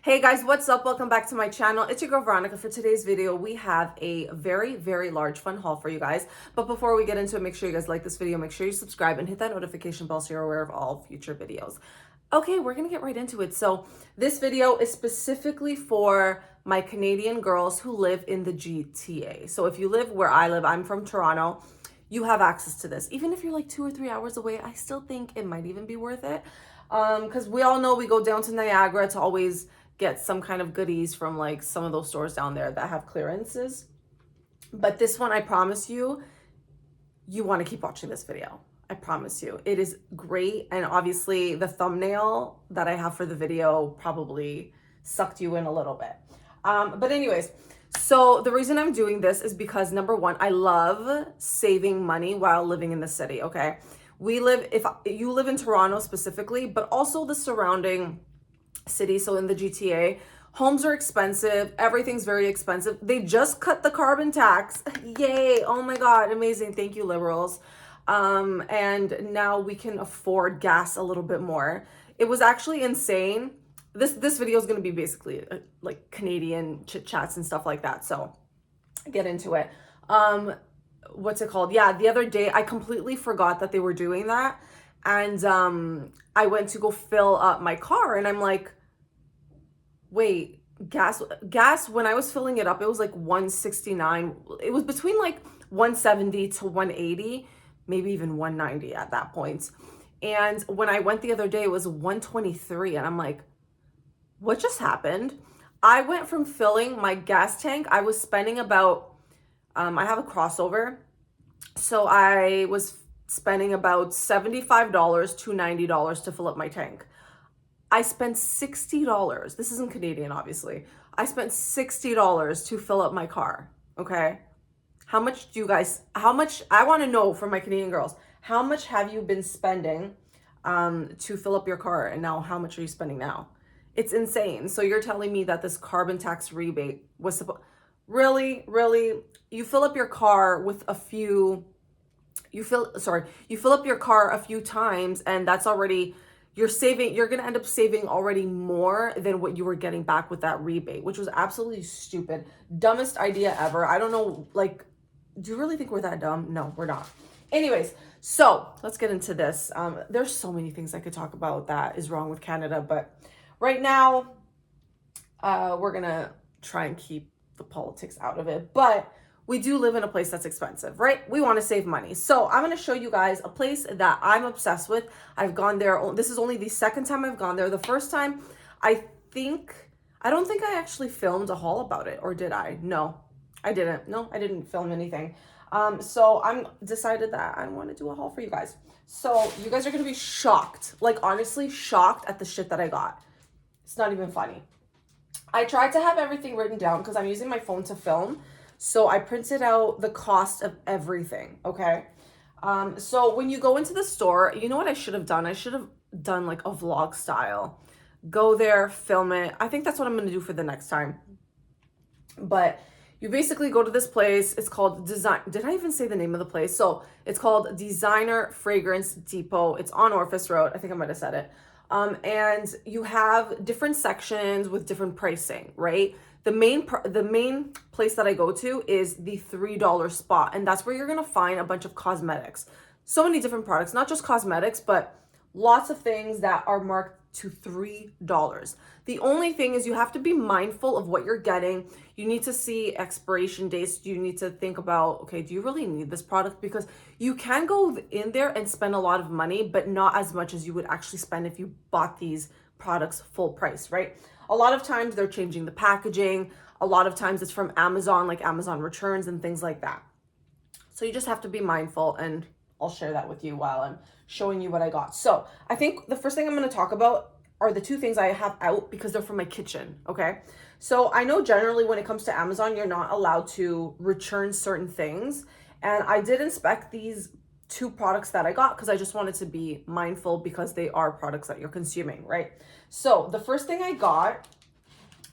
Hey guys, what's up? Welcome back to my channel. It's your girl Veronica. For today's video, we have a very large fun haul for you guys. But before we get into it, make sure you guys like this video, make sure you subscribe and hit that notification bell so you're aware of all future videos. Okay, we're gonna get right into it. So this video is specifically for my Canadian girls who live in the GTA. So if you live where I live, I'm from Toronto, you have access to this. Even if you're like 2 or 3 hours away, I still think it might even be worth it. Because we all know we go down to Niagara to always get some kind of goodies from like some of those stores down there that have clearances. But this one, I promise you, you want to keep watching this video. I promise you. It is great. And obviously the thumbnail that I have for the video probably sucked you in a little bit. But anyways, so the reason I'm doing this is because number one, I love saving money while living in the city, okay? If you live in Toronto specifically, but also the surrounding city, so in the GTA, homes are expensive, everything's very expensive. They just cut the carbon tax. Yay. Oh my god, amazing. Thank you, liberals. And now we can afford gas a little bit more. It was actually insane. This video is going to be basically like Canadian chit chats and stuff like that, so get into it. What's it called? Yeah, the other day I completely forgot that they were doing that, and I went to go fill up my car and I'm like, wait, gas, when I was filling it up, it was like 169. It was between like 170 to 180, maybe even 190 at that point. And when I went the other day, it was 123. And I'm like, what just happened? I went from filling my gas tank. I was spending about, I have a crossover. So I was spending about $75 to $90 to fill up my tank. I spent $60. This isn't Canadian, obviously. I spent $60 to fill up my car, okay? I want to know from my Canadian girls, how much have you been spending to fill up your car? And now how much are you spending now? It's insane. So you're telling me that this carbon tax rebate was really? You fill up your car with you fill up your car a few times and that's already, you're going to end up saving already more than what you were getting back with that rebate, which was absolutely stupid. Dumbest idea ever. I don't know, like, do you really think we're that dumb? No, we're not. Anyways, so let's get into this. There's so many things I could talk about that is wrong with Canada, but right now, we're going to try and keep the politics out of it. But we do live in a place that's expensive, right? We want to save money. So I'm going to show you guys a place that I'm obsessed with. I've gone there. This is only the second time I've gone there. The first time, I don't think I actually filmed a haul about it, or did I? No, I didn't. No, I didn't film anything. So I'm decided that I want to do a haul for you guys. So you guys are going to be shocked, like honestly shocked at the shit that I got. It's not even funny. I tried to have everything written down because I'm using my phone to film. So I printed out the cost of everything, okay? So when you go into the store, you know what I should have done? I should have done like a vlog style. Go there, film it. I think that's what I'm going to do for the next time. But you basically go to this place. It's called Did I even say the name of the place? So it's called Designer Fragrance Depot. It's on Orfus Road. I think I might have said it. And you have different sections with different pricing, right? The main place that I go to is the $3 spot, and that's where you're gonna find a bunch of cosmetics. So many different products, not just cosmetics, but lots of things that are marked to $3. The only thing is you have to be mindful of what you're getting. You need to see expiration dates. You need to think about, okay, do you really need this product? Because you can go in there and spend a lot of money, but not as much as you would actually spend if you bought these products full price, right? A lot of times they're changing the packaging. A lot of times it's from Amazon, like Amazon returns and things like that. So you just have to be mindful, and I'll share that with you while I'm showing you what I got. So I think the first thing I'm going to talk about are the two things I have out because they're from my kitchen, okay? So I know generally when it comes to Amazon, you're not allowed to return certain things. And I did inspect these two products that I got because I just wanted to be mindful because they are products that you're consuming, right? So the first thing I got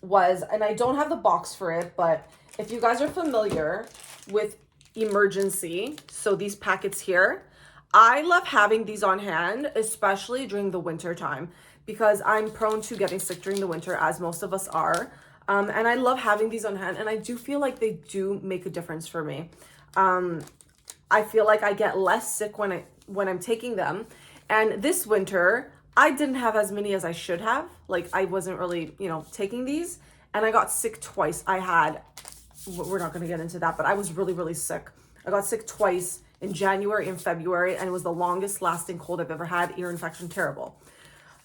was, and I don't have the box for it, but if you guys are familiar with Emergency, so these packets here, I love having these on hand, especially during the winter time. because I'm prone to getting sick during the winter, as most of us are. And I love having these on hand, and I do feel like they do make a difference for me. I feel like I get less sick when I'm taking them. And this winter, I didn't have as many as I should have. Like, I wasn't really, taking these, and I got sick twice. We're not going to get into that, but I was really, really sick. I got sick twice in January and February, and it was the longest lasting cold I've ever had. Ear infection, terrible.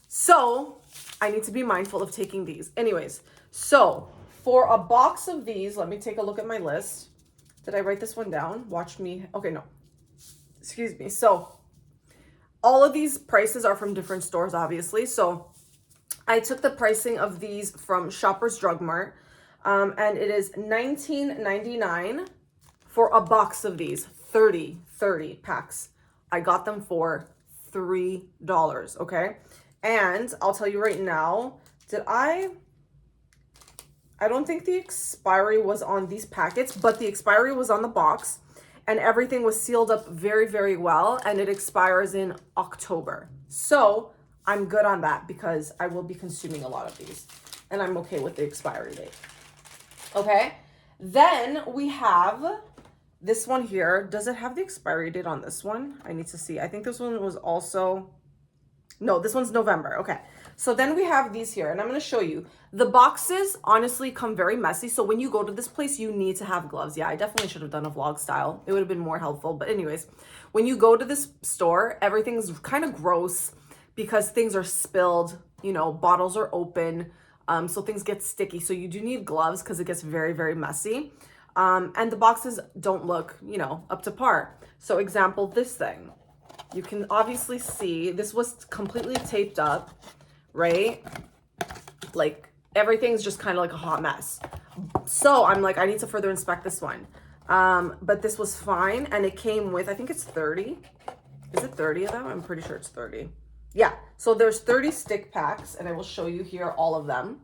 So I need to be mindful of taking these. Anyways, so for a box of these, let me take a look at my list. Did I write this one down? Watch me. Okay, no. Excuse me. So all of these prices are from different stores, obviously. So I took the pricing of these from Shoppers Drug Mart, and it is $19.99 for a box of these, 30 packs. I got them for $3, okay? And I'll tell you right now, I don't think the expiry was on these packets, but the expiry was on the box, and everything was sealed up very, very well, and it expires in October. So I'm good on that because I will be consuming a lot of these, and I'm okay with the expiry date. Okay, then we have this one here. Does it have the expiry date on this one? I need to see. I think this one was also... No, this one's November. Okay. So then we have these here, and I'm going to show you. The boxes honestly come very messy. So when you go to this place, you need to have gloves. Yeah, I definitely should have done a vlog style. It would have been more helpful. But anyways, when you go to this store, everything's kind of gross because things are spilled, bottles are open. So things get sticky. So you do need gloves because it gets very, very messy. And the boxes don't look, up to par. So example, this thing. You can obviously see this was completely taped up, right? Like everything's just kind of like a hot mess. So I'm like, I need to further inspect this one. But this was fine. And it came with, I think it's 30. Is it 30 of them? I'm pretty sure it's 30. Yeah. So there's 30 stick packs, and I will show you here all of them.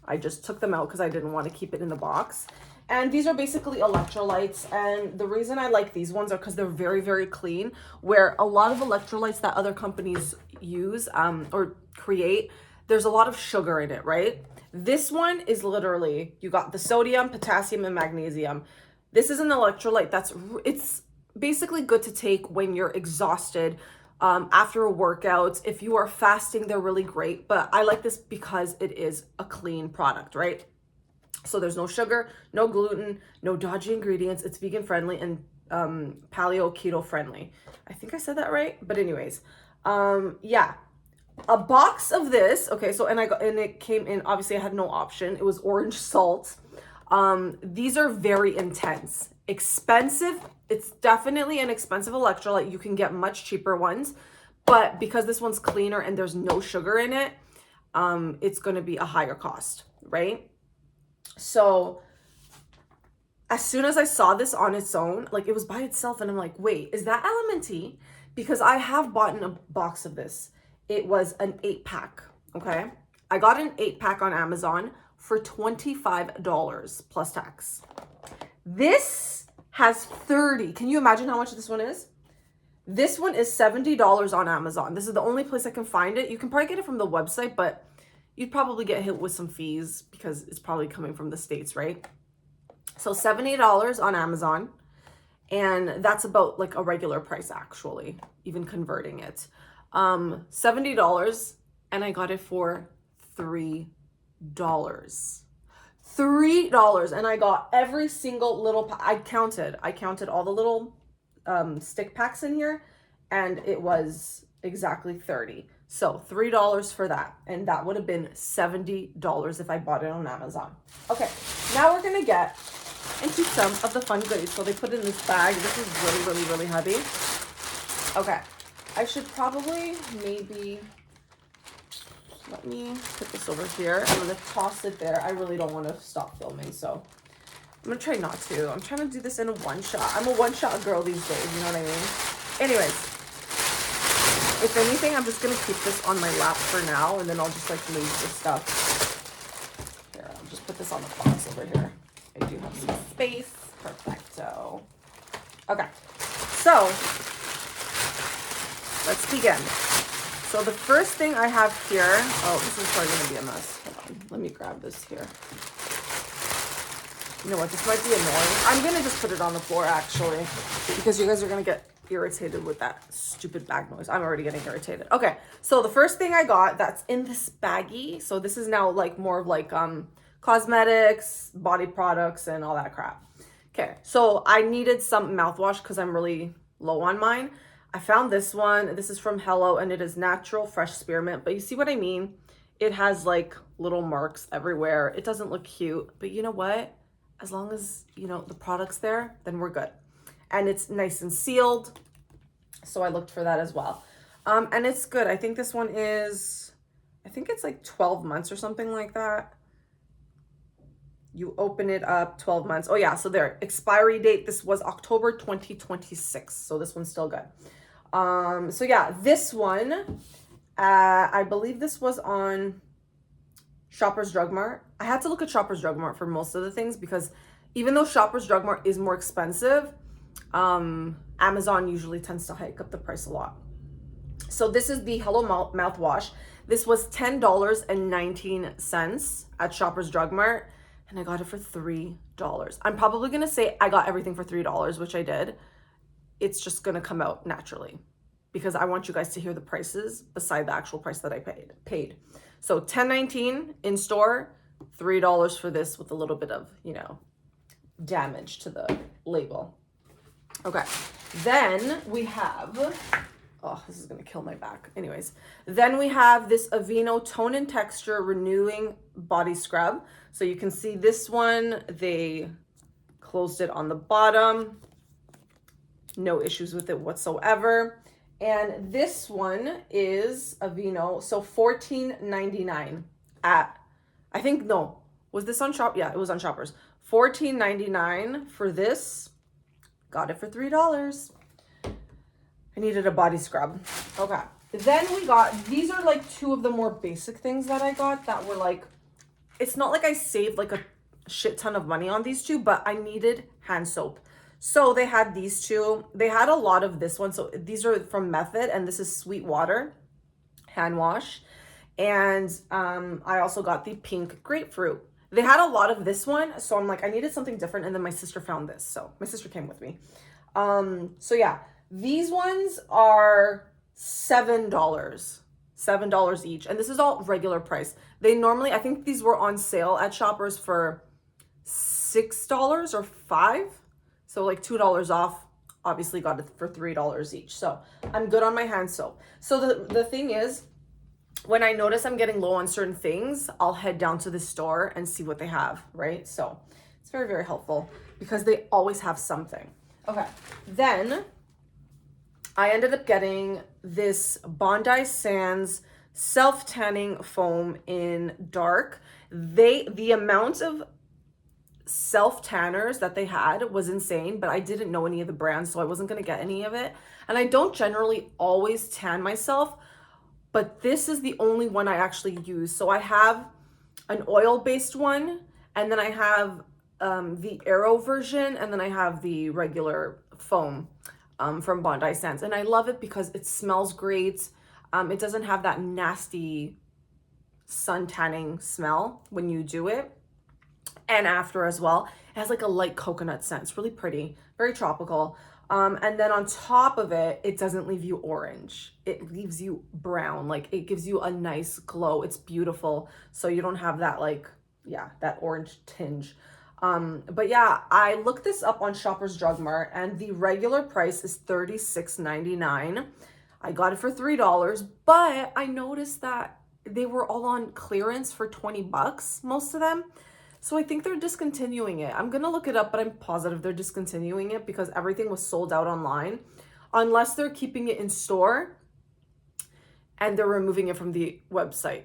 I just took them out because I didn't want to keep it in the box. And these are basically electrolytes. And the reason I like these ones are because they're very, very clean, where a lot of electrolytes that other companies use or create, there's a lot of sugar in it, right? This one is literally, you got the sodium, potassium, and magnesium. This is an electrolyte it's basically good to take when you're exhausted, after a workout. If you are fasting, they're really great. But I like this because it is a clean product, right? So there's no sugar, no gluten, no dodgy ingredients. It's vegan friendly and paleo keto friendly. I think I said that right. But anyways, yeah, a box of this. Okay, so and it came in. Obviously, I had no option. It was orange salt. These are very intense, expensive. It's definitely an expensive electrolyte. You can get much cheaper ones, but because this one's cleaner and there's no sugar in it, it's going to be a higher cost, right? So as soon as I saw this on its own, like it was by itself, and I'm like, wait, is that LMNT? Because I have bought a box of this. It was an 8-pack, okay? I got an 8-pack on Amazon for $25 plus tax. This has 30. Can you imagine how much this one is? This one is $70 on Amazon. This is the only place I can find it. You can probably get it from the website, but you'd probably get hit with some fees because it's probably coming from the States, right? So $70 on Amazon. And that's about like a regular price, actually, even converting it. $70, and I got it for $3. $3, and I got every single little I counted all the little stick packs in here, and it was exactly 30. So $3 for that, and that would have been $70 if I bought it on Amazon. Okay, now we're gonna get into some of the fun goodies. So they put in this bag. This is really, really, really heavy. Okay, I should probably maybe, let me put this over here. I'm gonna toss it there. I really don't want to stop filming, so I'm gonna try not to. I'm trying to do this in a one shot. I'm a one shot girl these days, you know what I mean? Anyways, if anything, I'm just gonna keep this on my lap for now, and then I'll just like move this stuff. Here, I'll just put this on the box over here. I do have some space. Perfecto. Okay, so let's begin. So the first thing I have here, oh, this is probably going to be a mess. Hold on, let me grab this here. You know what, this might be annoying. I'm going to just put it on the floor, actually, because you guys are going to get irritated with that stupid bag noise. I'm already getting irritated. Okay, so the first thing I got that's in this baggie, so this is now like more of like cosmetics, body products, and all that crap. Okay, so I needed some mouthwash because I'm really low on mine. I found this one. This is from Hello, and it is natural fresh spearmint, but you see what I mean? It has like little marks everywhere. It doesn't look cute, but you know what? As long as, you know, the product's there, then we're good. And it's nice and sealed, so I looked for that as well. And it's good. I think this one is, I think it's like 12 months or something like that. You open it up, 12 months. Oh yeah, so there, expiry date, this was October 2026, so this one's still good. So yeah, this one, I believe this was on Shoppers Drug Mart. I had to look at Shoppers Drug Mart for most of the things because even though Shoppers Drug Mart is more expensive, Amazon usually tends to hike up the price a lot. So this is the Hello mouthwash. This was $10.19 at Shoppers Drug Mart, and I got it for $3. I'm probably gonna say I got everything for $3, which I did. It's just gonna come out naturally because I want you guys to hear the prices beside the actual price that I paid. So $10.19 in store, $3 for this with a little bit of, you know, damage to the label. Okay, then we have, oh, this is gonna kill my back. Anyways, then we have this Aveeno Tone and Texture Renewing Body Scrub. So you can see this one, they closed it on the bottom. No issues with it whatsoever. And this one is Aveeno, so $14.99 at, I think, no, was this on Shop? Yeah, it was on Shoppers. $14.99 for this. Got it for $3. I needed a body scrub. Okay. Then we got, these are like two of the more basic things that I got that were like, it's not like I saved like a shit ton of money on these two, but I needed hand soap. So they had these two. They had a lot of this one. So these are from Method, and this is Sweet Water hand wash. And I also got the pink grapefruit. They had a lot of this one, so I'm like, I needed something different, and then my sister found this, so my sister came with me. So yeah, these ones are $7 each, and this is all regular price. They normally, I think these were on sale at Shoppers for $6 or $5, so like $2 off. Obviously got it for $3 each, so I'm good on my hand soap. So the thing is, when I notice I'm getting low on certain things, I'll head down to the store and see what they have, right? So it's very, very helpful because they always have something. Okay, then I ended up getting this Bondi Sands self-tanning foam in dark. The amount of self-tanners that they had was insane, but I didn't know any of the brands, so I wasn't gonna get any of it. And I don't generally always tan myself, but this is the only one I actually use. So I have an oil-based one, and then I have the Aero version, and then I have the regular foam from Bondi Sands. And I love it because it smells great. It doesn't have that nasty sun tanning smell when you do it. And after as well, it has like a light coconut scent. It's really pretty, very tropical. And then on top of it, it doesn't leave you orange. It leaves you brown. Like it gives you a nice glow. It's beautiful. So you don't have that like, yeah, that orange tinge. But yeah, I looked this up on Shoppers Drug Mart and the regular price is $36.99. I got it for $3, but I noticed that they were all on clearance for 20 bucks, most of them. So I think they're discontinuing it. I'm gonna look it up, but I'm positive they're discontinuing it because everything was sold out online. Unless they're keeping it in store and they're removing it from the website.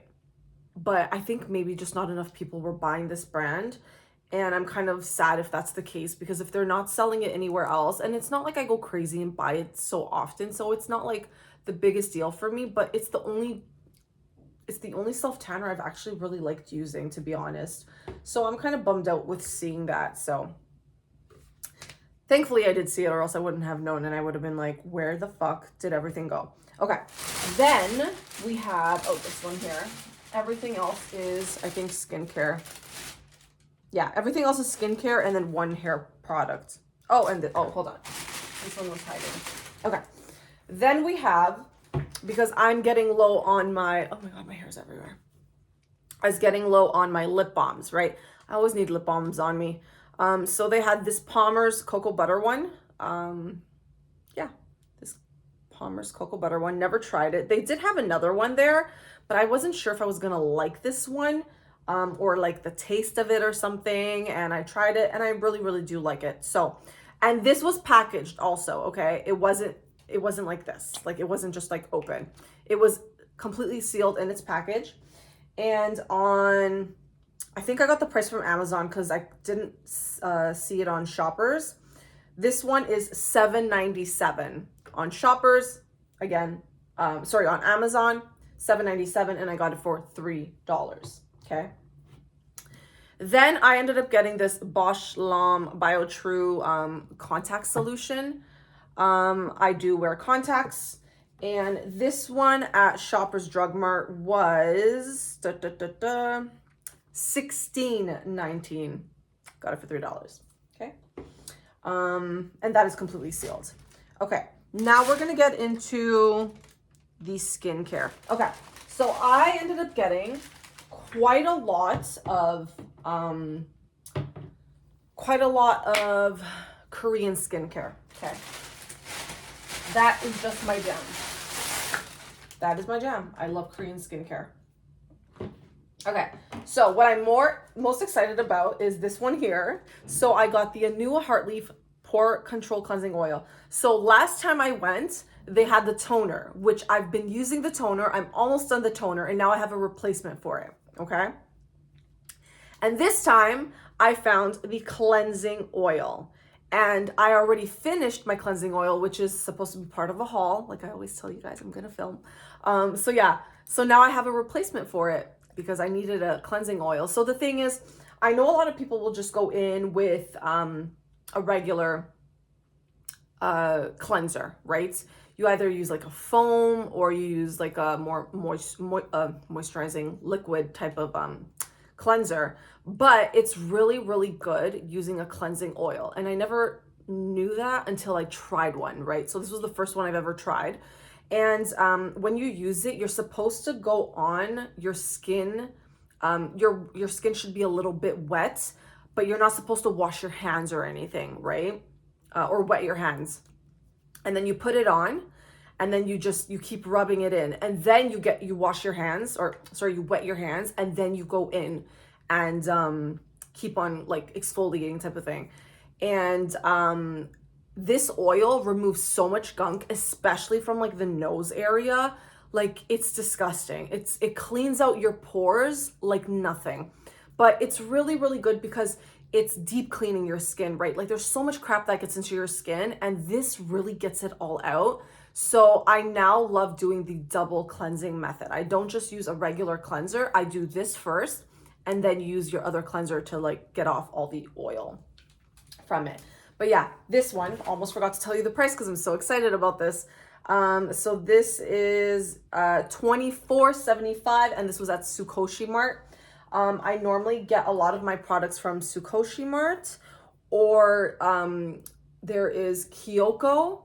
But I think maybe just not enough people were buying this brand. And I'm kind of sad if that's the case because if they're not selling it anywhere else, and it's not like I go crazy and buy it so often, so it's not like the biggest deal for me, but it's the only self-tanner I've actually really liked using, to be honest. So I'm kind of bummed out with seeing that. So thankfully I did see it, or else I wouldn't have known and I would have been like, where the fuck did everything go? Okay, then we have, oh, this one here. Everything else is, I think, skincare. Yeah, everything else is skincare and then one hair product. Oh, and oh, hold on. This one was hiding. Okay. Then we have, because I'm getting low on my, oh my God, my hair's everywhere. I was getting low on my lip balms, right? I always need lip balms on me. So they had this Palmer's Cocoa Butter one. Yeah, this Palmer's Cocoa Butter one. Never tried it. They did have another one there, but I wasn't sure if I was gonna like this one or like the taste of it or something. And I tried it and I really, really do like it. So, and this was packaged also, okay? It wasn't like this. Like it wasn't just like open. It was completely sealed in its package. And on, I think I got the price from Amazon because I didn't see it on Shoppers. This one is $7.97 on Shoppers. Again, sorry, on Amazon, $7.97, and I got it for $3. Okay. Then I ended up getting this Bosch L'Homme BioTrue contact solution. I do wear contacts. And this one at Shoppers Drug Mart was $16.19. Got it for $3. Okay. And that is completely sealed. Okay. Now we're gonna get into the skincare. Okay. So I ended up getting quite a lot of Korean skincare. Okay. That is just my jam. That is my jam. I love Korean skincare. Okay, so what I'm most excited about is this one here. So I got the Anua Heartleaf Pore Control Cleansing Oil. So last time I went, they had the toner, which I've been using the toner. I'm almost done the toner, and now I have a replacement for it, okay? And this time, I found the cleansing oil. And I already finished my cleansing oil, which is supposed to be part of a haul. Like I always tell you guys, I'm gonna film. So yeah, so now I have a replacement for it because I needed a cleansing oil. So the thing is, I know a lot of people will just go in with a regular cleanser, right? You either use like a foam or you use like a more moisturizing liquid type of cleanser, but it's really, really good using a cleansing oil. And I never knew that until I tried one, right? So this was the first one I've ever tried. And when you use it, you're supposed to go on your skin. Your skin should be a little bit wet, but you're not supposed to wash your hands or anything, right? Or wet your hands. And then you put it on, and then you keep rubbing it in, and then you wash your hands, you wet your hands, and then you go in and keep on like exfoliating type of thing. And this oil removes so much gunk, especially from like the nose area. Like it's disgusting. It cleans out your pores like nothing. But it's really, really good because it's deep cleaning your skin, right? Like there's so much crap that gets into your skin, and this really gets it all out. So I now love doing the double cleansing method. I don't just use a regular cleanser. I do this first and then use your other cleanser to like get off all the oil from it. But yeah, this one, almost forgot to tell you the price because I'm so excited about this. So this is $24.75, and this was at Sukoshi Mart. I normally get a lot of my products from Sukoshi Mart, or there is Kyoko,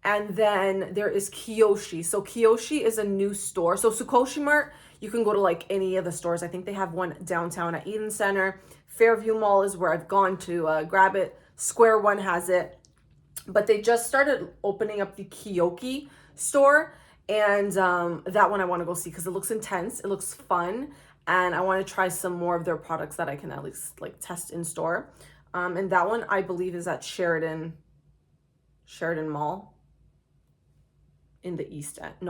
and then there is Kiyoshi. So Kiyoshi is a new store. So Sukoshi Mart, you can go to like any of the stores. I think they have one downtown at Eden Center. Fairview Mall is where I've gone to grab it. Square One has it. But they just started opening up the Kiyoki store. And that one I want to go see because it looks intense. It looks fun. And I want to try some more of their products that I can at least like test in store. And that one I believe is at Sheridan Mall. In the East End. In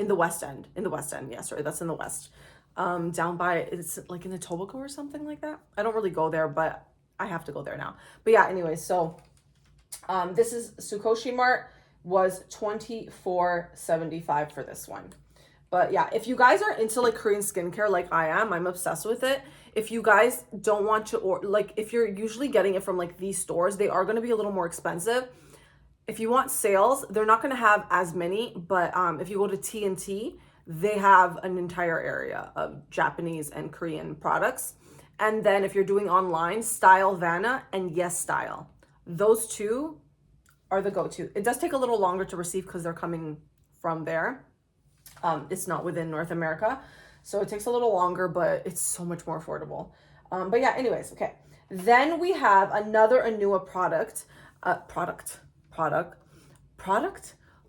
the West End. In the West End. Yeah, sorry, that's in the West. Down by, it's like in the Etobicoke or something like that. I don't really go there, but I have to go there now. But yeah, anyway, so this is Sukoshi Mart, was $24.75 for this one. But yeah, if you guys are into like Korean skincare like I am, I'm obsessed with it. If you guys don't want to, or like if you're usually getting it from like these stores, they are going to be a little more expensive. if you want sales, they're not going to have as many, but if you go to T&T, they have an entire area of Japanese and Korean products. And then if you're doing online, Style Vanna and Yes Style. Those two are the go-to. It does take a little longer to receive because they're coming from there. It's not within North America. So it takes a little longer, but it's so much more affordable. But yeah, anyways, okay. Then we have another Anua product. Product?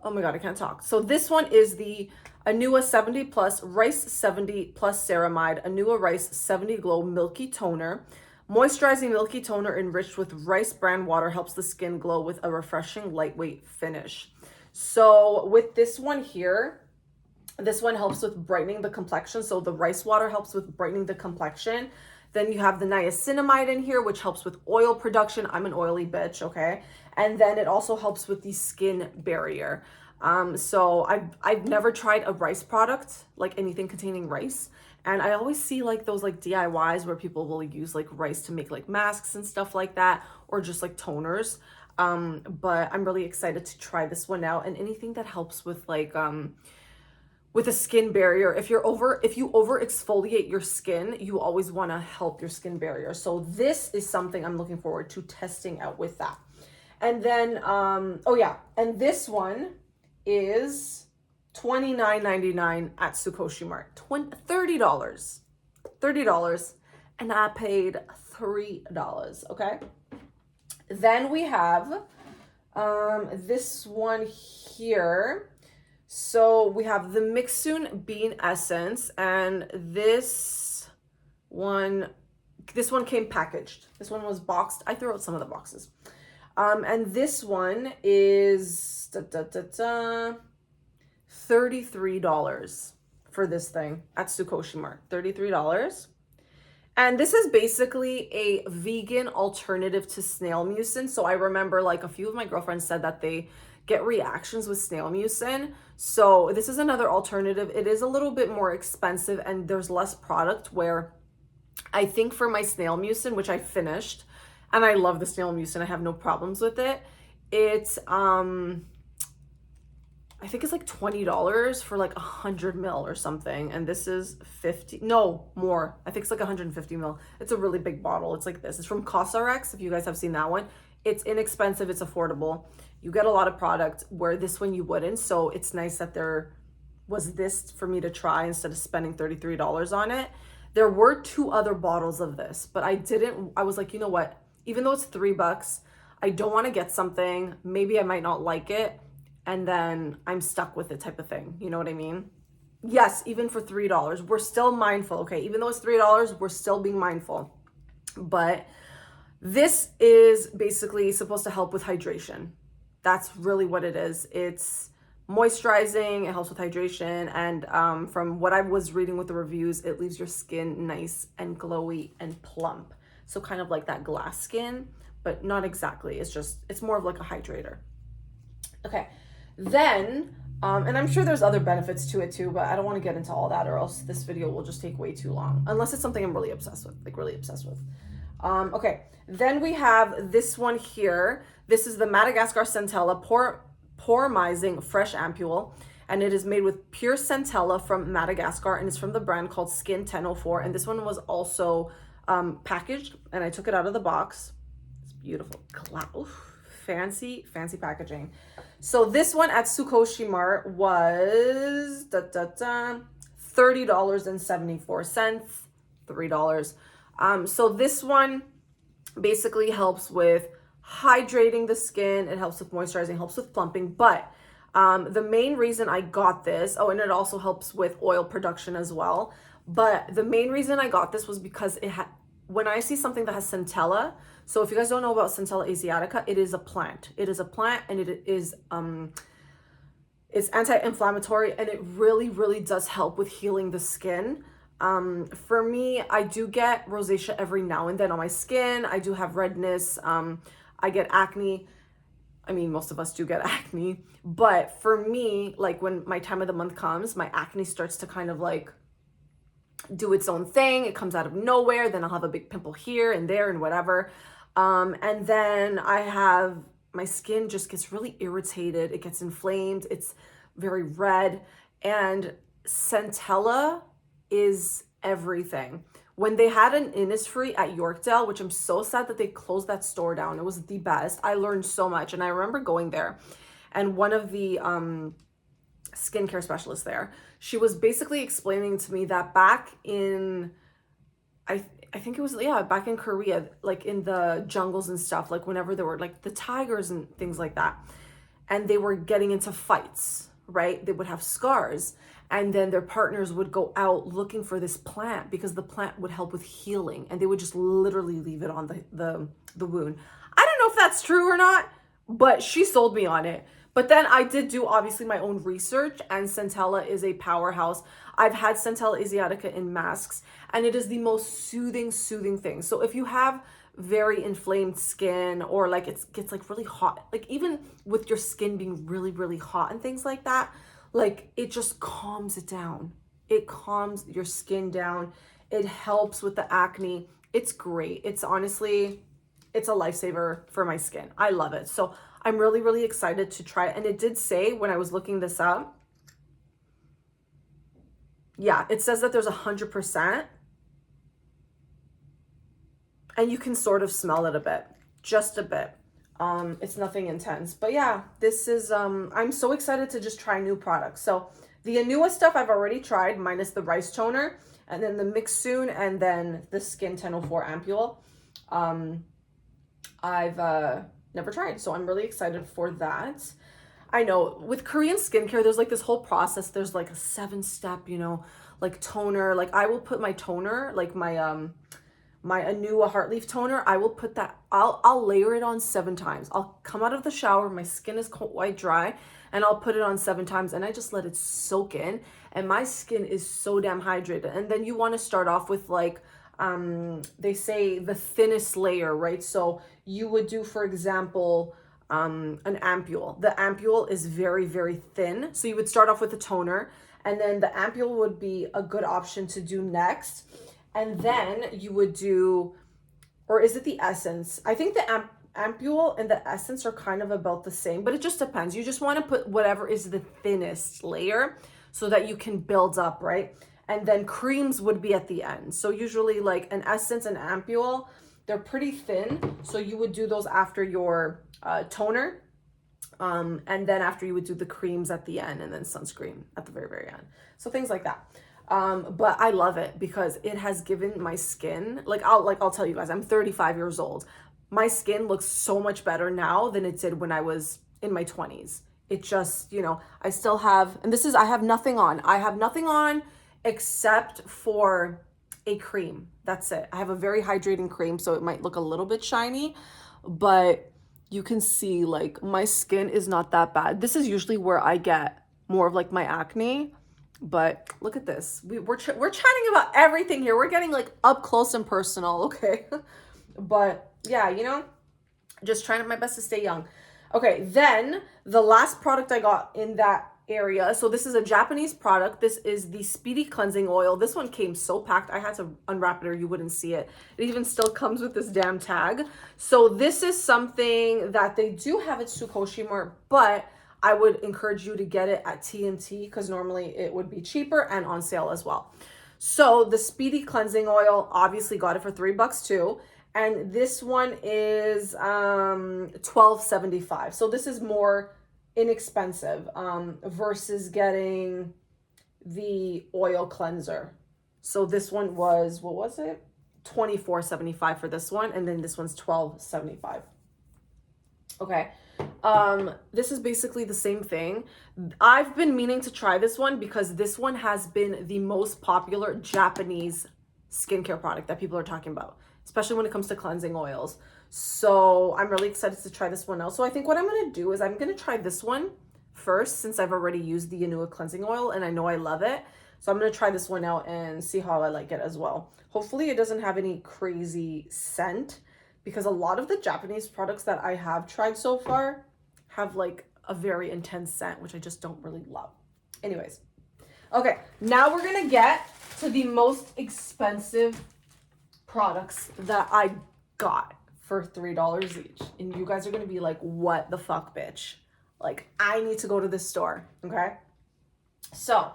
Oh my God, I can't talk. So this one is the Anua 70 Plus Rice 70 Plus Ceramide Anua Rice 70 Glow Milky Toner. Moisturizing milky toner enriched with rice bran water helps the skin glow with a refreshing lightweight finish. So with this one here, this one helps with brightening the complexion. So the rice water helps with brightening the complexion. Then you have the niacinamide in here, which helps with oil production. I'm an oily bitch, okay? And then it also helps with the skin barrier. So I've never tried a rice product, like anything containing rice. And I always see like those like DIYs where people will use like rice to make like masks and stuff like that, or just like toners. But I'm really excited to try this one out, and anything that helps with like, with a skin barrier. If you over exfoliate your skin, you always want to help your skin barrier. So this is something I'm looking forward to testing out with that. And then, oh yeah, and this one is $29.99 at Tsukoshi Mart. $30, and I paid $3. Okay. Then we have this one here. So we have the Mixun Bean Essence, and this one came packaged. This one was boxed. I threw out some of the boxes. And this one is $33 for this thing at Tsukoshi Mart. $33. And this is basically a vegan alternative to snail mucin. So I remember like a few of my girlfriends said that they get reactions with snail mucin. So this is another alternative. It is a little bit more expensive and there's less product, where I think for my snail mucin, which I finished, and I love the snail mucin, I have no problems with it. It's I think it's like $20 for like 100 ml or something. And this is 50, no, more. I think it's like 150 ml. It's a really big bottle. It's like this. It's from CosRx, if you guys have seen that one. It's inexpensive, it's affordable. You get a lot of product where this one you wouldn't. So it's nice that there was this for me to try instead of spending $33 on it. There were 2 other bottles of this, but I was like, you know what? Even though it's $3, I don't want to get something. Maybe I might not like it, and then I'm stuck with it type of thing. You know what I mean? Yes, even for $3, we're still mindful. Okay, even though it's $3, we're still being mindful. But this is basically supposed to help with hydration. That's really what it is. It's moisturizing, it helps with hydration, and from what I was reading with the reviews, it leaves your skin nice and glowy and plump. So kind of like that glass skin, but not exactly. It's more of like a hydrator. Okay, then, and I'm sure there's other benefits to it too, but I don't want to get into all that, or else this video will just take way too long, unless it's something I'm really obsessed with, like really obsessed with. Okay, then we have this one here. This is the Madagascar Centella Poromizing Fresh Ampule, and it is made with pure centella from Madagascar, and it's from the brand called Skin 1004. And this one was also packaged, and I took it out of the box. It's beautiful. Oof, fancy packaging. So this one at Tsukoshi Mart was $30.74, $3. So this one basically helps with hydrating the skin. It helps with moisturizing, helps with plumping. But the main reason I got this, oh, and it also helps with oil production as well. But the main reason I got this was because when I see something that has centella, so if you guys don't know about Centella asiatica, it is a plant. It is a plant, and it is it's anti-inflammatory, and it really, really does help with healing the skin. For me, I do get rosacea every now and then on my skin. I do have redness. I get acne. I mean, most of us do get acne, but for me, like when my time of the month comes, my acne starts to kind of like do its own thing. It comes out of nowhere. Then I'll have a big pimple here and there and whatever. And then I have my skin just gets really irritated. It gets inflamed. It's very red. And Centella is everything. When they had an Innisfree at Yorkdale, which I'm so sad that they closed that store down. It was the best. I learned so much. And I remember going there, and one of the skincare specialists there, she was basically explaining to me that back in, I think it was, yeah, back in Korea, like in the jungles and stuff, like whenever there were like the tigers and things like that, and they were getting into fights, right? They would have scars, and then their partners would go out looking for this plant because the plant would help with healing, and they would just literally leave it on the wound. I don't know if that's true or not, but she sold me on it. But then I did do obviously my own research, and Centella is a powerhouse. I've had Centella Asiatica in masks, and it is the most soothing thing. So if you have very inflamed skin, or like it gets like really hot, like even with your skin being really hot and things like that, like it just calms it down. It calms your skin down. It helps with the acne. It's great. It's honestly, it's a lifesaver for my skin. I love it. So I'm really excited to try it. And it did say when I was looking this up, yeah, it says that there's 100%, and you can sort of smell it a bit, just a bit. It's nothing intense, but yeah, this is, I'm so excited to just try new products. So the Anua stuff I've already tried, minus the rice toner, and then the Mix Soon, and then the Skin 1004 Ampule. I've never tried, so I'm really excited for that. I know with Korean skincare, there's like this whole process. There's like a 7-step, you know, like toner. Like I will put my toner, like my my Anua Heartleaf toner, I will put that, I'll layer it on 7 times. I'll come out of the shower, my skin is quite dry, and I'll put it on 7 times, and I just let it soak in, and my skin is so damn hydrated. And then you want to start off with like, they say the thinnest layer, right? So you would do, for example, an ampule. The ampule is very thin. So you would start off with the toner, and then the ampule would be a good option to do next. And then you would do, or is it the essence? I think the ampule and the essence are kind of about the same, but it just depends. You just want to put whatever is the thinnest layer so that you can build up, right? And then creams would be at the end. So usually like an essence and ampule, they're pretty thin. So you would do those after your toner. And then after you would do the creams at the end, and then sunscreen at the very end. So things like that. But I love it because it has given my skin, I'll tell you guys, I'm 35 years old. My skin looks so much better now than it did when I was in my 20s. It just, you know, I still have, and this is, I have nothing on. I have nothing on except for a cream. That's it. I have a very hydrating cream, so it might look a little bit shiny, but you can see like my skin is not that bad. This is usually where I get more of like my acne. But look at this. We're chatting about everything here. We're getting like up close and personal, okay? But yeah, you know, just trying my best to stay young. Okay, then the last product I got in that area. So this is a Japanese product. This is the Speedy Cleansing Oil. This one came so packed. I had to unwrap it or you wouldn't see it. It even still comes with this damn tag. So this is something that they do have at Sukoshi Mart, but I would encourage you to get it at TNT because normally it would be cheaper and on sale as well. So the Speedy Cleansing Oil, obviously got it for $3 too. And this one is $12.75. So this is more inexpensive versus getting the oil cleanser. So this one was, what was it? $24.75 for this one. And then this one's $12.75. Okay. This is basically the same thing. I've been meaning to try this one because this one has been the most popular Japanese skincare product that people are talking about, especially when it comes to cleansing oils. So I'm really excited to try this one out. So I think what I'm going to do is I'm going to try this one first, since I've already used the Anua cleansing oil and I know I love it. So I'm going to try this one out and see how I like it as well. Hopefully it doesn't have any crazy scent, because a lot of the Japanese products that I have tried so far have like a very intense scent, which I just don't really love. Anyways, okay, now we're gonna get to the most expensive products that I got for $3 each. And you guys are going to be like, what the fuck, bitch? Like, I need to go to this store, okay? So,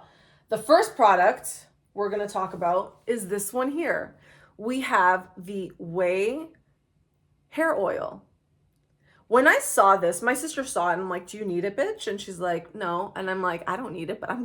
the first product we're going to talk about is this one here. We have the Way hair oil. When I saw this, my sister saw it and I'm like, do you need it, bitch? And she's like, no. And I'm like, I don't need it, but I'm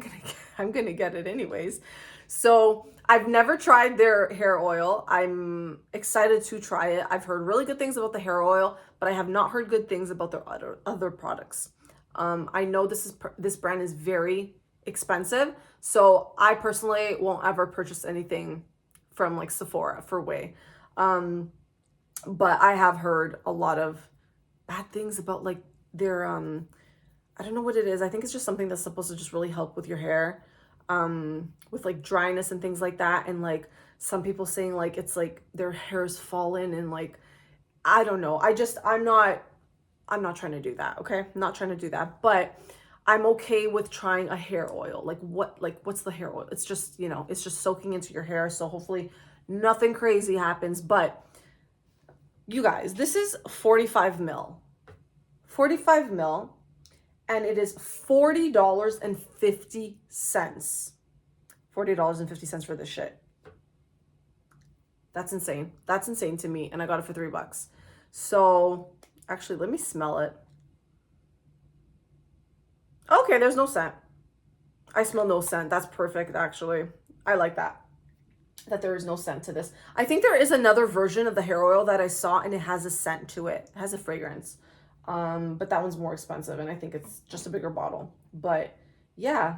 gonna get it anyways. So I've never tried their hair oil. I'm excited to try it. I've heard really good things about the hair oil, but I have not heard good things about their other products. I know this brand is very expensive, so I personally won't ever purchase anything from like Sephora for Way. But I have heard a lot of bad things about like their I don't know what it is. I think it's just something that's supposed to just really help with your hair, with like dryness and things like that. And like some people saying like it's like their hair's fallen and like I don't know. I'm not trying to do that, okay? I'm not trying to do that. But I'm okay with trying a hair oil. What's the hair oil? It's just, you know, it's just soaking into your hair. So hopefully nothing crazy happens. But you guys, this is 45 mil. 45 mil. And it is $40.50. $40.50 for this shit. That's insane. That's insane to me. And I got it for $3. So actually, let me smell it. Okay, there's no scent. I smell no scent. That's perfect, actually. I like that there is no scent to this. I think there is another version of the hair oil that I saw and it has a scent to it. It has a fragrance. But that one's more expensive and I think it's just a bigger bottle. But yeah,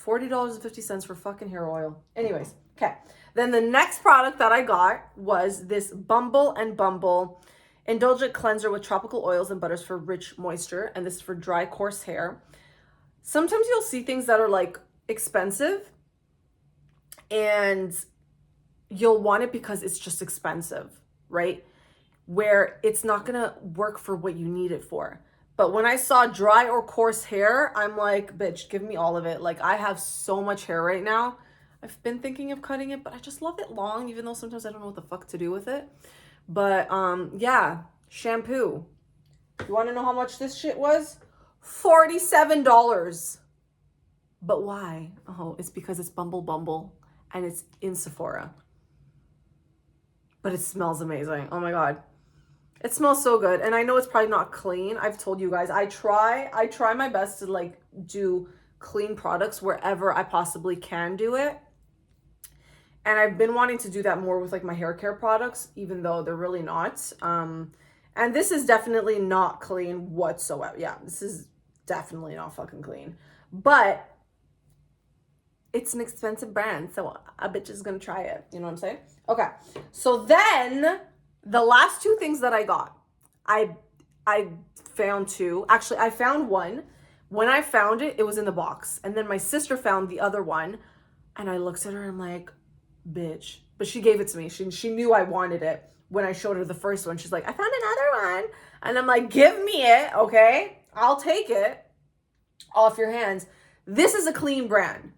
$40.50 for fucking hair oil. Anyways, okay. Then the next product that I got was this Bumble and Bumble Indulgent Cleanser with tropical oils and butters for rich moisture. And this is for dry, coarse hair. Sometimes you'll see things that are like expensive and you'll want it because it's just expensive, right? Where it's not gonna work for what you need it for. But when I saw dry or coarse hair, I'm like, bitch, give me all of it. Like I have so much hair right now. I've been thinking of cutting it, but I just love it long, even though sometimes I don't know what the fuck to do with it. But yeah, shampoo. You wanna know how much this shit was? $47. But why? Oh, it's because it's Bumble and it's in Sephora. But it smells amazing. Oh my God. It smells so good. And I know it's probably not clean. I've told you guys, I try my best to like do clean products wherever I possibly can do it. And I've been wanting to do that more with like my hair care products, even though they're really not. And this is definitely not clean whatsoever. Yeah, this is definitely not fucking clean. But it's an expensive brand, so a bitch is gonna try it. You know what I'm saying? Okay, so then the last two things that I got, I found two. Actually, I found one. When I found it, it was in the box. And then my sister found the other one. And I looked at her and I'm like, bitch. But she gave it to me. She knew I wanted it. When I showed her the first one, she's like, I found another one. And I'm like, give me it, okay? I'll take it off your hands. This is a clean brand,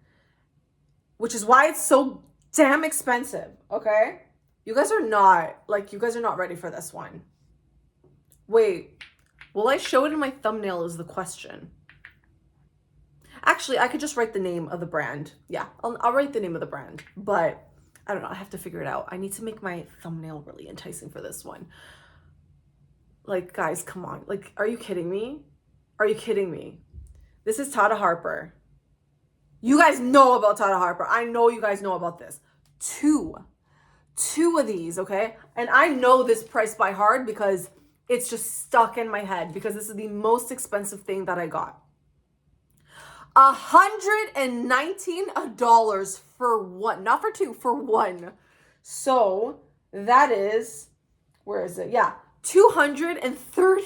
which is why it's so damn expensive, okay? You guys are not ready for this one. Wait, will I show it in my thumbnail is the question. Actually, I could just write the name of the brand. Yeah, I'll write the name of the brand, but I don't know. I have to figure it out. I need to make my thumbnail really enticing for this one. Like, guys, come on. Like, are you kidding me? Are you kidding me? This is Tata Harper. You guys know about Tata Harper. I know you guys know about this. Two of these, okay? And I know this price by heart because it's just stuck in my head because this is the most expensive thing that I got. $119 for one, not for two, for one. So that is, where is it? Yeah, 230.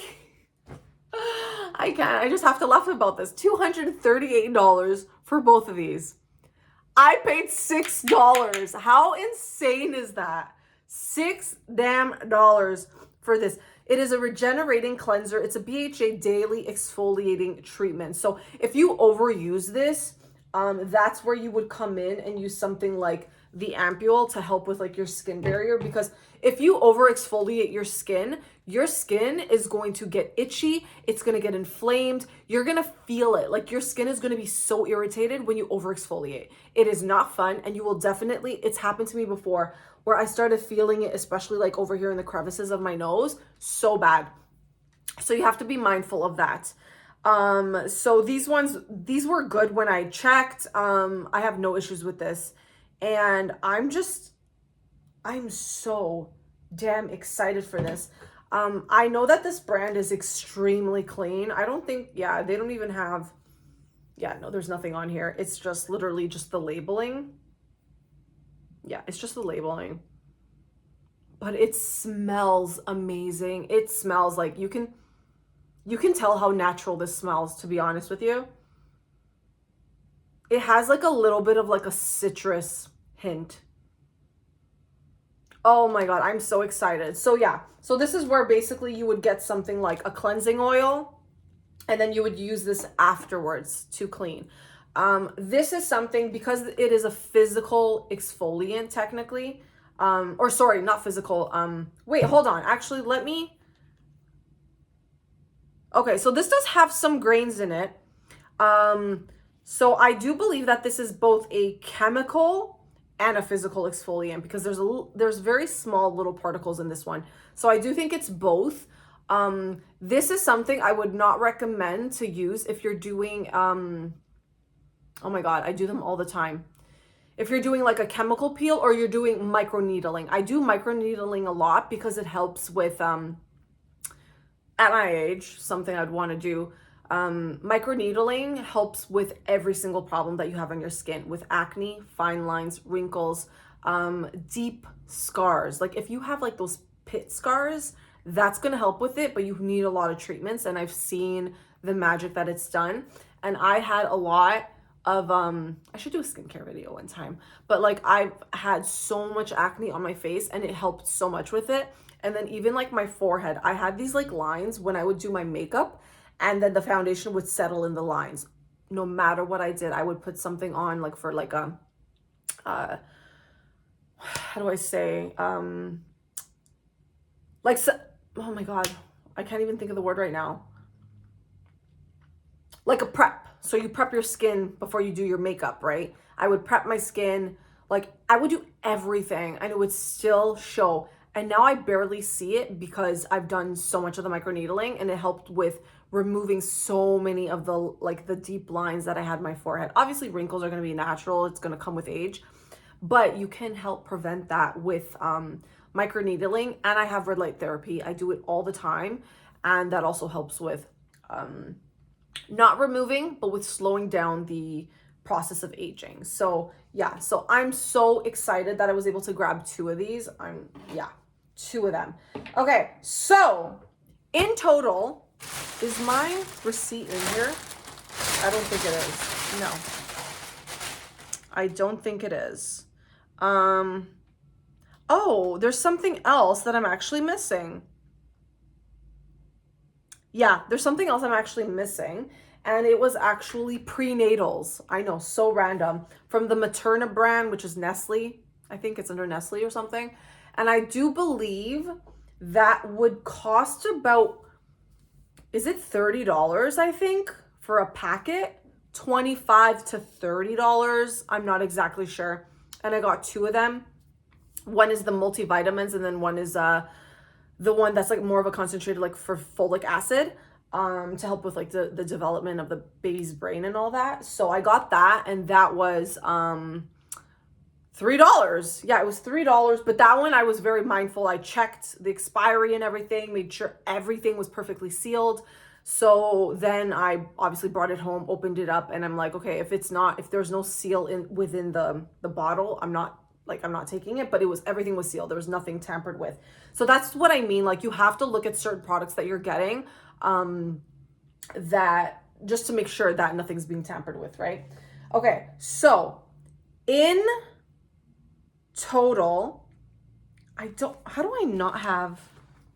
I can't, I just have to laugh about this. $238 for both of these. I paid $6. How insane is that? $6 damn for this. It is a regenerating cleanser. It's a BHA daily exfoliating treatment. So if you overuse this, that's where you would come in and use something like the ampule to help with like your skin barrier, because if you over exfoliate your skin is going to get itchy, it's going to get inflamed, you're going to feel it. Like your skin is going to be so irritated when you over exfoliate. It is not fun, and you will definitely, it's happened to me before where I started feeling it, especially like over here in the crevices of my nose, so bad. So you have to be mindful of that. So these were good when I checked. I have no issues with this, and I'm so damn excited for this. I know that this brand is extremely clean. I don't think, yeah, they don't even have, yeah, no, there's nothing on here. It's just literally just the labeling. Yeah, it's just the labeling. But it smells amazing. It smells like you can tell how natural this smells, to be honest with you. It has like a little bit of like a citrus hint. Oh my God, I'm so excited. So yeah, so this is where basically you would get something like a cleansing oil, and then you would use this afterwards to clean. This is something, because it is a physical exfoliant technically, or sorry, not physical. Wait, hold on. Actually, okay, so this does have some grains in it. So I do believe that this is both a chemical and a physical exfoliant, because there's very small little particles in this one. So I do think it's both. This is something I would not recommend to use if you're doing, oh my God, I do them all the time. If you're doing like a chemical peel or you're doing microneedling. I do microneedling a lot because it helps with, at my age, something I'd want to do. Microneedling helps with every single problem that you have on your skin, with acne, fine lines, wrinkles, deep scars. Like if you have like those pit scars, that's going to help with it, but you need a lot of treatments. And I've seen the magic that it's done. And I had a lot of, I should do a skincare video one time, but like I've had so much acne on my face, and it helped so much with it. And then even like my forehead, I had these like lines when I would do my makeup, and then the foundation would settle in the lines. No matter what I did, I would put something on like for like a, how do I say, like, oh my God, I can't even think of the word right now. Like a prep. So you prep your skin before you do your makeup, right? I would prep my skin. Like I would do everything, and it would still show. And now I barely see it because I've done so much of the microneedling, and it helped with removing so many of the like the deep lines that I had in my forehead. Obviously wrinkles are going to be natural. It's going to come with age, but you can help prevent that with microneedling. And I have red light therapy. I do it all the time. And that also helps with not removing, but with slowing down the process of aging. So yeah, so I'm so excited that I was able to grab two of these. Yeah, two of them. Okay, so in total, is my receipt in here? I don't think it is. No, I don't think it is. Oh, there's something else that I'm actually missing. Yeah, there's something else I'm actually missing. And it was actually prenatals. I know, so random. From the Materna brand, which is Nestle. I think it's under Nestle or something. And I do believe that would cost about, is it $30, I think, for a packet? $25 to $30. I'm not exactly sure. And I got two of them. One is the multivitamins, and then one is the one that's like more of a concentrated, like for folic acid, to help with like the development of the baby's brain and all that. So I got that, and that was $3. Yeah, it was $3. But that one I was very mindful. I checked the expiry and everything, made sure everything was perfectly sealed. So then I obviously brought it home, opened it up, and I'm like, okay, if there's no seal within the bottle, I'm not taking it. But everything was sealed. There was nothing tampered with. So that's what I mean. Like, you have to look at certain products that you're getting, that just to make sure that nothing's being tampered with, right? Okay, so in total, how do I not have,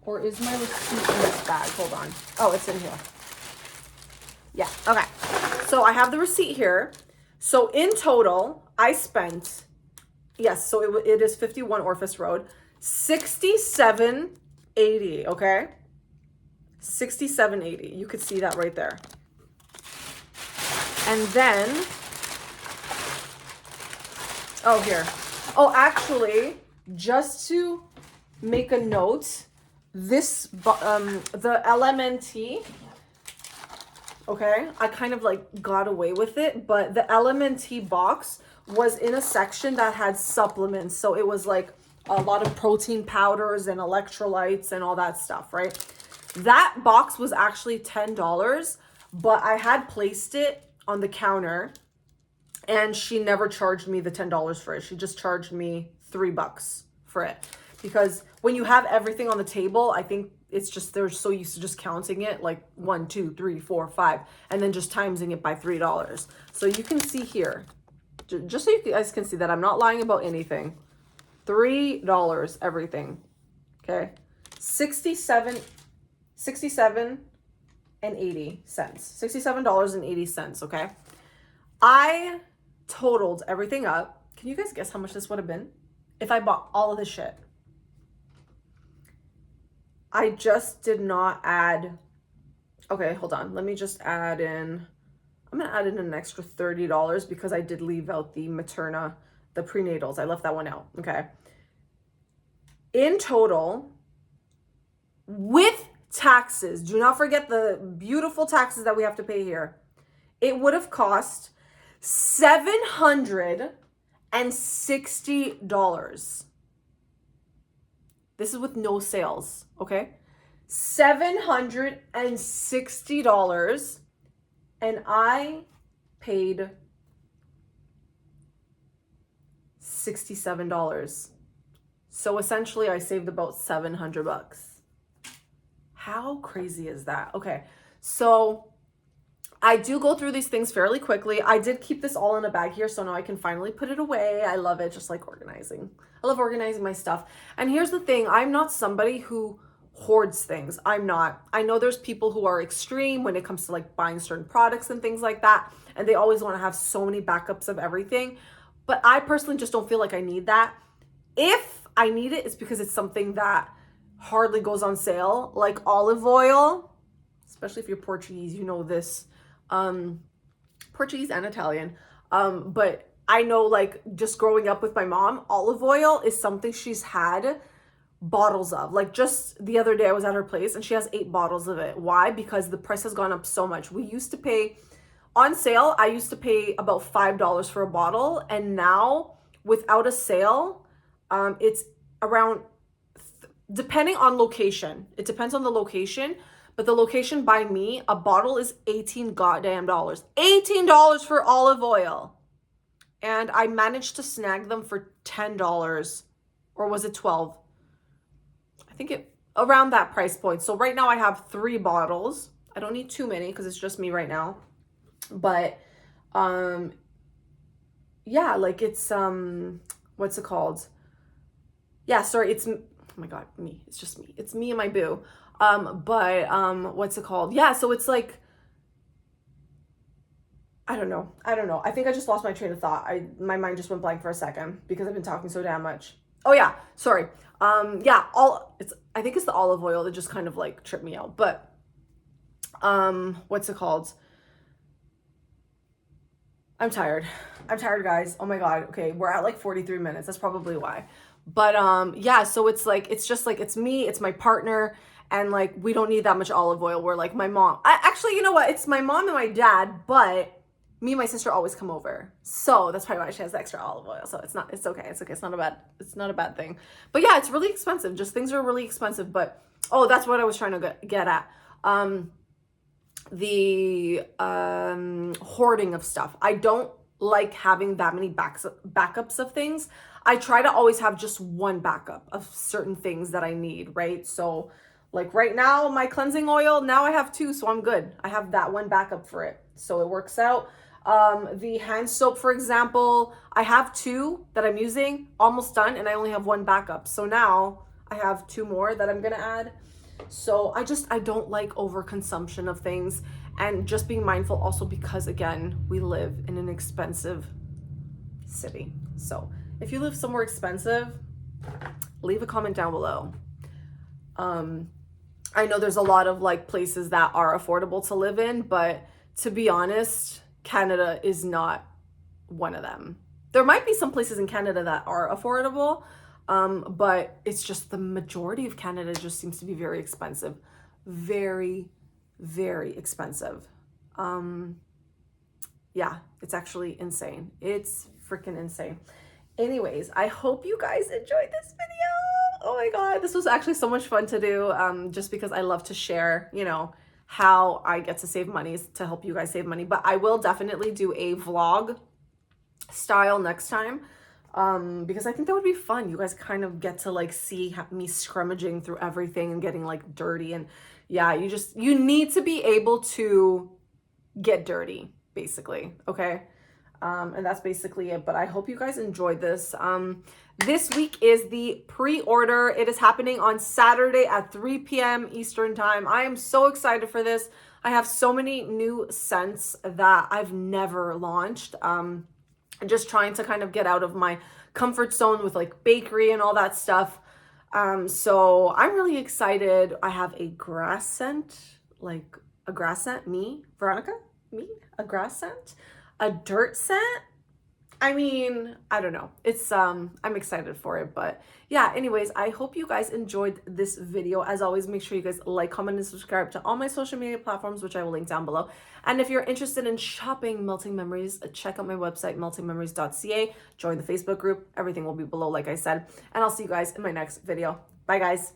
or is my receipt in this bag? Hold on. Oh, it's in here. Yeah, okay. So I have the receipt here. So in total, I spent Yes, so it is 51 Orfus Road. $67.80, okay? $67.80. You could see that right there. And then, oh, here. Oh, actually, just to make a note, this, the LMNT, okay, I kind of like got away with it, but the LMNT box was in a section that had supplements. So it was like a lot of protein powders and electrolytes and all that stuff, right? That box was actually $10, but I had placed it on the counter and she never charged me the $10 for it. She just charged me $3 for it. Because when you have everything on the table, I think it's just, they're so used to just counting it like 1, 2, 3, 4, 5, and then just timesing it by $3. So you can see here, just so you guys can see that I'm not lying about anything. $3 everything. Okay. 67 and 80 cents. $67.80, okay? I totaled everything up. Can you guys guess how much this would have been if I bought all of this shit? I just did not add. Okay, hold on. Let me just add in. I'm going to add in an extra $30 because I did leave out the Materna, the prenatals. I left that one out, okay? In total, with taxes, do not forget the beautiful taxes that we have to pay here, it would have cost $760. This is with no sales, okay? $760, and I paid $67. So essentially I saved about $700. How crazy is that? Okay, so I do go through these things fairly quickly. I did keep this all in a bag here, so now I can finally put it away. I love it, just like organizing. I love organizing my stuff. And here's the thing, I'm not somebody who hoards things. I'm not. I know there's people who are extreme when it comes to like buying certain products and things like that, and they always want to have so many backups of everything. But I personally just don't feel like I need that. If I need it, it's because it's something that hardly goes on sale, like olive oil, especially if you're Portuguese, you know this. Portuguese and Italian. But I know, like, just growing up with my mom, olive oil is something she's had bottles of. Like, just the other day I was at her place and she has 8 bottles of it. Why? Because the price has gone up so much. We used to pay on sale, I used to pay about $5 for a bottle, and now without a sale, it's around, depending on location, it depends on the location, but the location by me, a bottle is $18 goddamn dollars. $18 for olive oil. And I managed to snag them for $10, or was it 12? I think it around that price point. So right now I have 3 bottles. I don't need too many because it's just me right now. But yeah, like it's what's it called? Yeah, sorry, it's, oh my god, me. It's just me. It's me and my boo. But what's it called? Yeah, so it's like, I don't know. I think I just lost my train of thought. My mind just went blank for a second because I've been talking so damn much. Oh yeah, sorry. Yeah, I think it's the olive oil that just kind of like tripped me out. But what's it called? I'm tired, guys. Oh my god. Okay, we're at like 43 minutes. That's probably why. But yeah, so it's like, it's just like, it's me, it's my partner, and like we don't need that much olive oil. We're like, my mom, actually, you know what? It's my mom and my dad, but me and my sister always come over. So that's probably why she has the extra olive oil. So it's okay. It's not a bad thing. But yeah, it's really expensive. Just things are really expensive. But oh, that's what I was trying to get at. The hoarding of stuff. I don't like having that many backups of things. I try to always have just one backup of certain things that I need, right? So like right now, my cleansing oil, now I have 2, so I'm good. I have that one backup for it. So it works out. The hand soap, for example, I have 2 that I'm using, almost done, and I only have 1 backup. So now I have 2 more that I'm gonna add. So I don't like overconsumption of things, and just being mindful also because, again, we live in an expensive city. So if you live somewhere expensive, leave a comment down below. I know there's a lot of like places that are affordable to live in, but to be honest, Canada is not one of them. There might be some places in Canada that are affordable, but it's just the majority of Canada just seems to be very expensive. Very, very expensive. Yeah, it's actually insane. It's freaking insane. Anyways, I hope you guys enjoyed this video. Oh my God, this was actually so much fun to do, just because I love to share, you know, how I get to save money to help you guys save money. But I will definitely do a vlog style next time, because I think that would be fun. You guys kind of get to like see me scrummaging through everything and getting like dirty. And yeah, you need to be able to get dirty, basically. Okay. And that's basically it. But I hope you guys enjoyed this. This week is the pre-order. It is happening on Saturday at 3 p.m. Eastern time. I am so excited for this. I have so many new scents that I've never launched. Just trying to kind of get out of my comfort zone with like bakery and all that stuff. So I'm really excited. I have a grass scent, like a grass scent, Veronica, a grass scent, a dirt scent. I mean, I don't know. It's, I'm excited for it, but yeah, anyways, I hope you guys enjoyed this video. As always, make sure you guys like, comment, and subscribe to all my social media platforms, which I will link down below. And if you're interested in shopping Melting Memories, check out my website, meltingmemories.ca, join the Facebook group. Everything will be below, like I said, and I'll see you guys in my next video. Bye, guys.